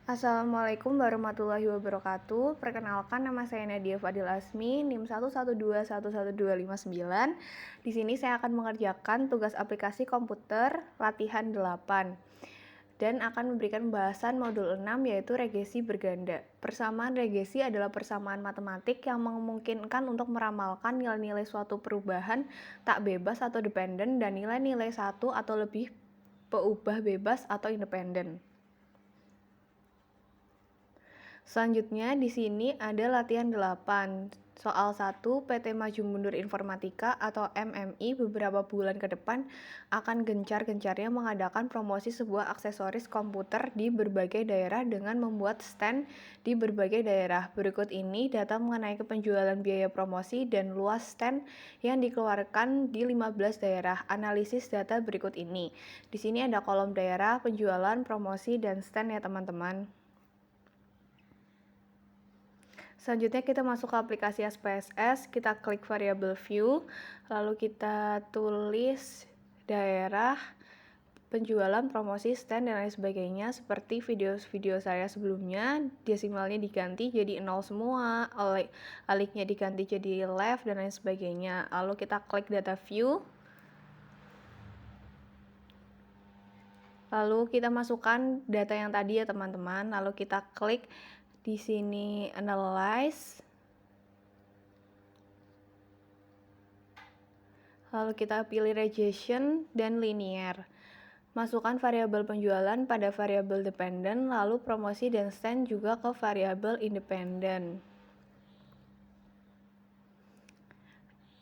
Assalamualaikum warahmatullahi wabarakatuh. Perkenalkan, nama saya Nadia Fadil Asmi, NIM 112111259. Di sini saya akan mengerjakan tugas aplikasi komputer latihan 8 dan akan memberikan bahasan modul 6 yaitu regresi berganda. Persamaan regresi adalah persamaan matematik yang memungkinkan untuk meramalkan nilai-nilai suatu perubahan tak bebas atau dependen dan nilai-nilai satu atau lebih peubah bebas atau independen. Selanjutnya di sini ada latihan 8. Soal 1, PT Maju Mundur Informatika atau MMI beberapa bulan ke depan akan gencar-gencarnya mengadakan promosi sebuah aksesoris komputer di berbagai daerah dengan membuat stand di berbagai daerah. Berikut ini data mengenai penjualan biaya promosi dan luas stand yang dikeluarkan di 15 daerah. Analisis data berikut ini. Di sini ada kolom daerah, penjualan, promosi, dan stand ya teman-teman. Selanjutnya kita masuk ke aplikasi SPSS, kita klik variable view, lalu kita tulis daerah, penjualan, promosi, stand, dan lain sebagainya. Seperti video-video saya sebelumnya, desimalnya diganti jadi 0 semua, aliknya diganti jadi left, dan lain sebagainya. Lalu kita klik data view, lalu kita masukkan data yang tadi ya teman-teman, lalu kita klik di sini analyze. Lalu kita pilih regression dan linear. Masukkan variabel penjualan pada variabel dependen, lalu promosi dan stand juga ke variabel independen.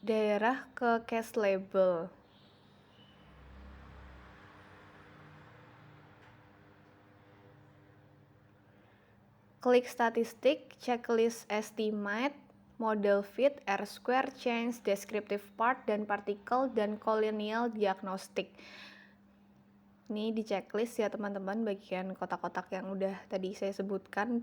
Daerah ke case label. Klik statistik, checklist estimate, model fit, R-square, change, descriptive part, dan particle, dan collineal diagnostic. Ini di checklist ya teman-teman, bagian kotak-kotak yang udah tadi saya sebutkan.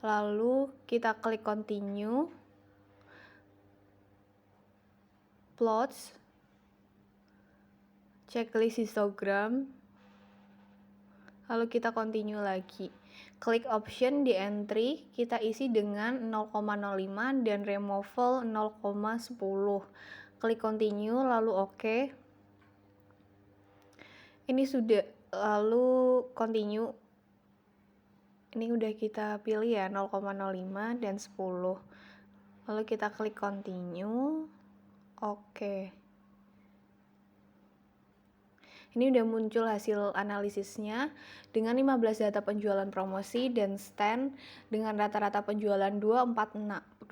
Lalu kita klik continue, plots, checklist histogram, lalu kita continue lagi. Klik option di entry, kita isi dengan 0,05 dan removal 0,10. Klik continue, lalu OK. Ini sudah, lalu continue. Ini udah kita pilih ya, 0,05 dan 10. Lalu kita klik continue, OK. Ini udah muncul hasil analisisnya dengan 15 data penjualan promosi dan stand dengan rata-rata penjualan 246,40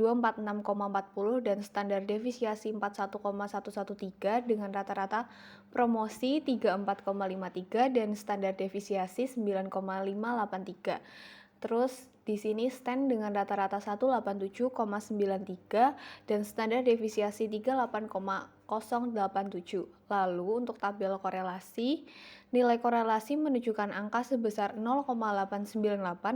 dan standar defisiasi 41,113 dengan rata-rata promosi 34,53 dan standar defisiasi 9,583. Terus di sini stand dengan rata-rata 187,93 dan standar defisiasi 38,087. Lalu untuk tabel korelasi, nilai korelasi menunjukkan angka sebesar 0,898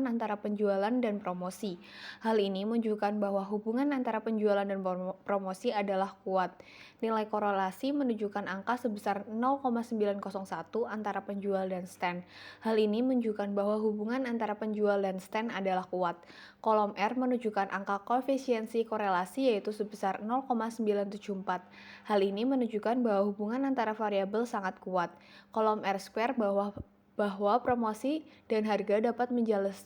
antara penjualan dan promosi. Hal ini menunjukkan bahwa hubungan antara penjualan dan promosi adalah kuat. Nilai korelasi menunjukkan angka sebesar 0,901 antara penjual dan stand. Hal ini menunjukkan bahwa hubungan antara penjual dan stand adalah kuat. Kolom R menunjukkan angka koefisiensi korelasi yaitu sebesar 0,974. Hal ini menunjukkan bahwa hubungan antara variabel sangat kuat. Kolom R square bahwa promosi dan harga dapat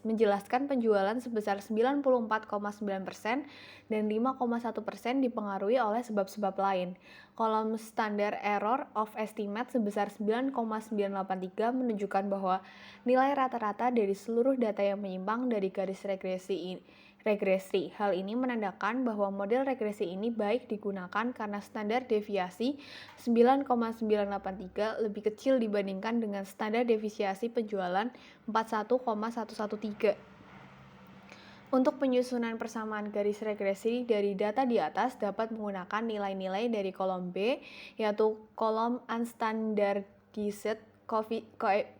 menjelaskan penjualan sebesar 94,9% dan 5,1% dipengaruhi oleh sebab-sebab lain. Kolom standar error of estimate sebesar 9,983 menunjukkan bahwa nilai rata-rata dari seluruh data yang menyimpang dari garis regresi. Hal ini menandakan bahwa model regresi ini baik digunakan karena standar deviasi 9,983 lebih kecil dibandingkan dengan standar deviasi penjualan 41,113. Untuk penyusunan persamaan garis regresi dari data di atas dapat menggunakan nilai-nilai dari kolom B, yaitu kolom unstandardized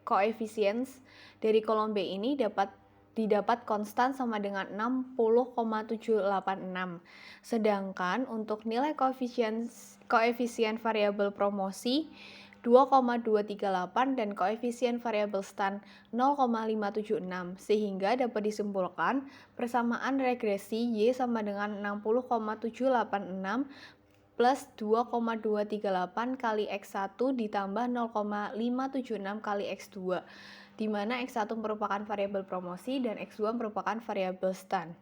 coefficients. Dari kolom B ini didapat konstan sama dengan 60,786. Sedangkan untuk nilai koefisien variabel promosi 2 2,238 dan koefisien variabel stan 0,576, sehingga dapat disimpulkan persamaan regresi Y sama dengan 60,786 plus 2,238 kali X1 ditambah 0,576 kali X2, di mana X1 merupakan variabel promosi dan X2 merupakan variabel stan.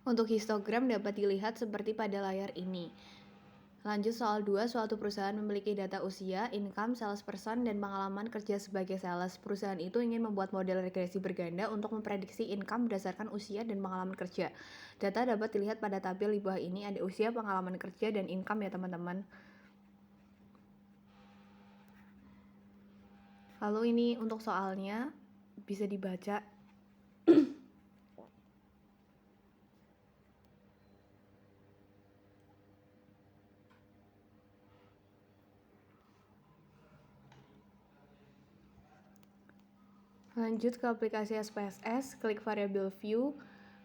Untuk histogram dapat dilihat seperti pada layar ini. Lanjut soal 2, suatu perusahaan memiliki data usia, income, sales person, dan pengalaman kerja sebagai sales. Perusahaan itu ingin membuat model regresi berganda untuk memprediksi income berdasarkan usia dan pengalaman kerja. Data dapat dilihat pada tabel di bawah ini, ada usia, pengalaman kerja, dan income ya teman-teman. Lalu ini untuk soalnya bisa dibaca. Lanjut ke aplikasi SPSS, klik variabel view,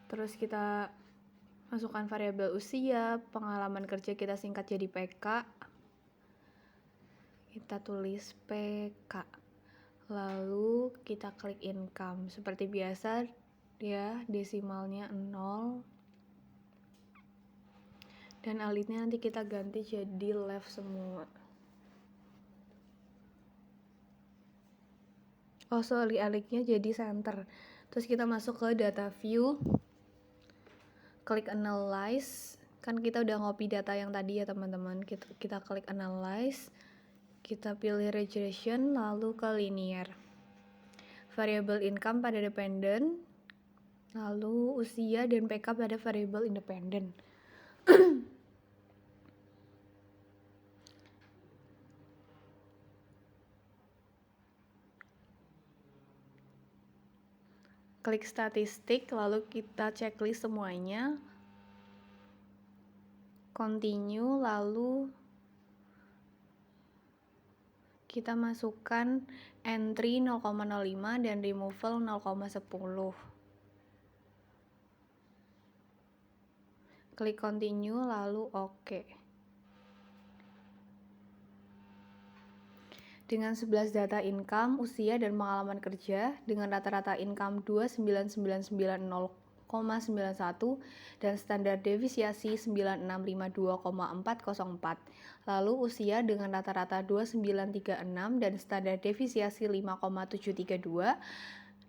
terus kita masukkan variabel usia, pengalaman kerja kita singkat jadi PK, kita tulis PK, lalu kita klik income. Seperti biasa ya, desimalnya 0, dan alitnya nanti kita ganti jadi left semua. Aliknya jadi center. Terus kita masuk ke data view, klik analyze. Kan kita udah ngopi data yang tadi ya teman-teman. Kita klik analyze, kita pilih regression, lalu ke linear. Variable income pada dependent, lalu usia dan PK pada variable independent. Klik statistik, lalu kita checklist semuanya, continue, lalu kita masukkan entry 0,05 dan removal 0,10. Klik continue, lalu OK. Dengan 11 data income, usia, dan pengalaman kerja, dengan rata-rata income 29990,91 dan standar devisiasi 9652,404. Lalu usia dengan rata-rata 2936 dan standar devisiasi 5,732,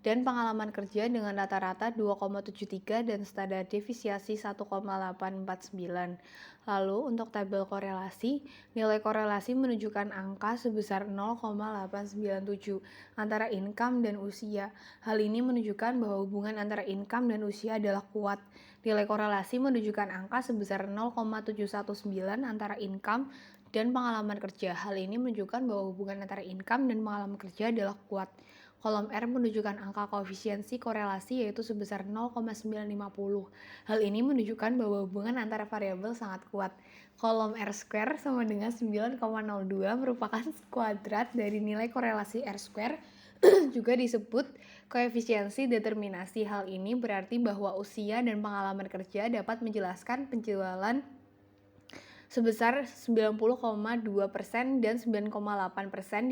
dan pengalaman kerja dengan rata-rata 2,73 dan standar devisiasi 1,849. Lalu untuk tabel korelasi, nilai korelasi menunjukkan angka sebesar 0,897 antara income dan usia. Hal ini menunjukkan bahwa hubungan antara income dan usia adalah kuat. Nilai korelasi menunjukkan angka sebesar 0,719 antara income dan pengalaman kerja. Hal ini menunjukkan bahwa hubungan antara income dan pengalaman kerja adalah kuat. Kolom R menunjukkan angka koefisiensi korelasi yaitu sebesar 0,950. Hal ini menunjukkan bahwa hubungan antara variabel sangat kuat. Kolom R square sama dengan 9,02 merupakan kuadrat dari nilai korelasi R square, juga disebut koefisiensi determinasi. Hal ini berarti bahwa usia dan pengalaman kerja dapat menjelaskan penjualan sebesar 90,2% dan 9,8%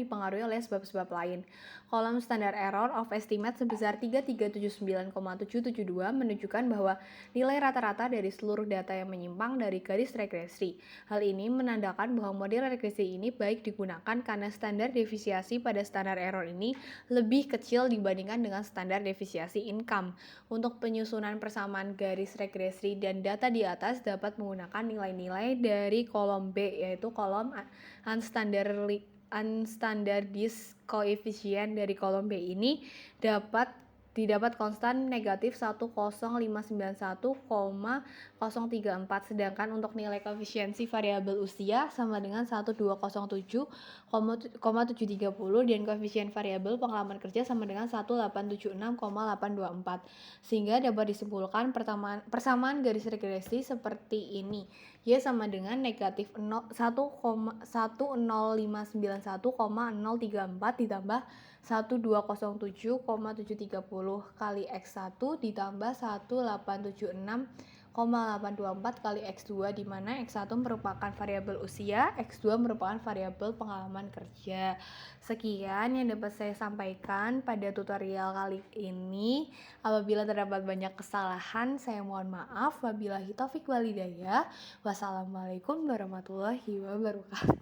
dipengaruhi oleh sebab-sebab lain. Kolom standar error of estimate sebesar 3379,772 menunjukkan bahwa nilai rata-rata dari seluruh data yang menyimpang dari garis regresi. Hal ini menandakan bahwa model regresi ini baik digunakan karena standar devisiasi pada standar error ini lebih kecil dibandingkan dengan standar devisiasi income. Untuk penyusunan persamaan garis regresi dan data di atas dapat menggunakan nilai-nilai dari kolom B, yaitu kolom unstandardized coefficient. Dari kolom B ini dapat didapat konstan negatif 10591,034, sedangkan untuk nilai koefisiensi variabel usia sama dengan 1207,730 dan koefisien variabel pengalaman kerja sama dengan 1876,824. Sehingga dapat disimpulkan persamaan garis regresi seperti ini. Y sama dengan negatif 10591,034 ditambah 1207,730 kali X1 ditambah 1876,824 kali X2, di mana X1 merupakan variabel usia, X2 merupakan variabel pengalaman kerja. Sekian yang dapat saya sampaikan pada tutorial kali ini. Apabila terdapat banyak kesalahan, saya mohon maaf. Wabillahi taufik walhidayah. Wassalamualaikum warahmatullahi wabarakatuh.